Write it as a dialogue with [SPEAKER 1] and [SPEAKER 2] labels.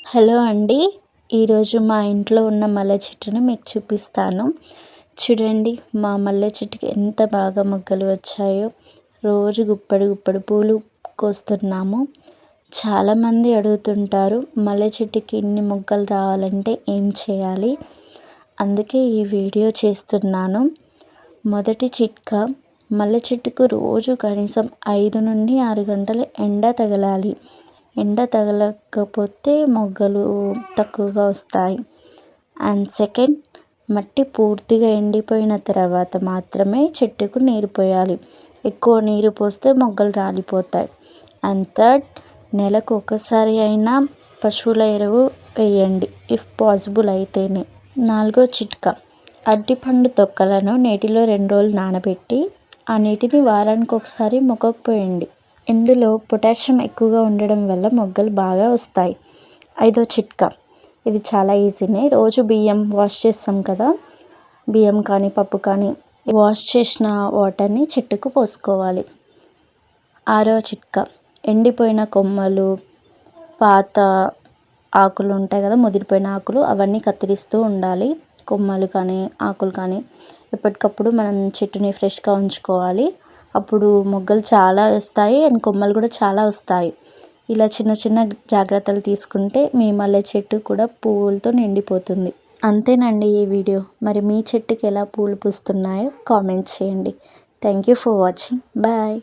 [SPEAKER 1] Hello అండి. ఈరోజు మా ఇంట్లో ఉన్న మల్లె చెట్టుని మీకు చూపిస్తాను. చూడండి, మా మల్లె చెట్టుకి ఎంత బాగా మొగ్గలు వచ్చాయో. రోజు గుప్పడి గుప్పడి పూలు కోస్తున్నాము. చాలామంది అడుగుతుంటారు, మల్లె చెట్టుకి ఇన్ని మొగ్గలు రావాలంటే ఏం చేయాలి? అందుకే ఈ వీడియో చేస్తున్నాను. మొదటి చిట్కా, మల్లె చెట్టుకు రోజు కనీసం 5 నుండి 6 గంటలు ఎండ తగలాలి. ఎండ తగలకపోతే మొగ్గలు తక్కువగా వస్తాయి. అండ్ సెకండ్, మట్టి పూర్తిగా ఎండిపోయిన తర్వాత మాత్రమే చెట్టుకు నీరు పోయాలి. ఎక్కువ నీరు పోస్తే మొగ్గలు రాలిపోతాయి. అండ్ థర్డ్, నెలకు ఒకసారి అయినా పశువుల ఎరువు వేయండి, ఇఫ్ పాసిబుల్ అయితేనే. 4వ చిట్కా, అరటిపండు తొక్కలను నీటిలో 2 రోజులు నానబెట్టి ఆ నీటిని వారానికి ఒకసారి మొక్కకు పోయండి. ఇందులో పొటాషియం ఎక్కువగా ఉండడం వల్ల మొగ్గలు బాగా వస్తాయి. 5వ చిట్కా, ఇది చాలా ఈజీనే. రోజు బియ్యం వాష్ చేస్తాం కదా, బియ్యం కానీ పప్పు కానీ వాష్ చేసిన వాటర్ని చెట్టుకు పోసుకోవాలి. 6వ చిట్కా, ఎండిపోయిన కొమ్మలు, పాత ఆకులు ఉంటాయి కదా, ముదిరిపోయిన ఆకులు, అవన్నీ కత్తిరిస్తూ ఉండాలి. కొమ్మలు కానీ ఆకులు కానీ ఎప్పటికప్పుడు మనం చెట్టుని ఫ్రెష్గా ఉంచుకోవాలి. అప్పుడు మొగ్గలు చాలా వస్తాయి అండ్ కొమ్మలు కూడా చాలా వస్తాయి. ఇలా చిన్న చిన్న జాగ్రత్తలు తీసుకుంటే మీ మల్లె చెట్టు కూడా పువ్వులతో నిండిపోతుంది. అంతేనండి ఈ వీడియో. మరి మీ చెట్టుకి ఎలా పూలు పూస్తున్నాయో కామెంట్ చేయండి. Thank you for watching. Bye.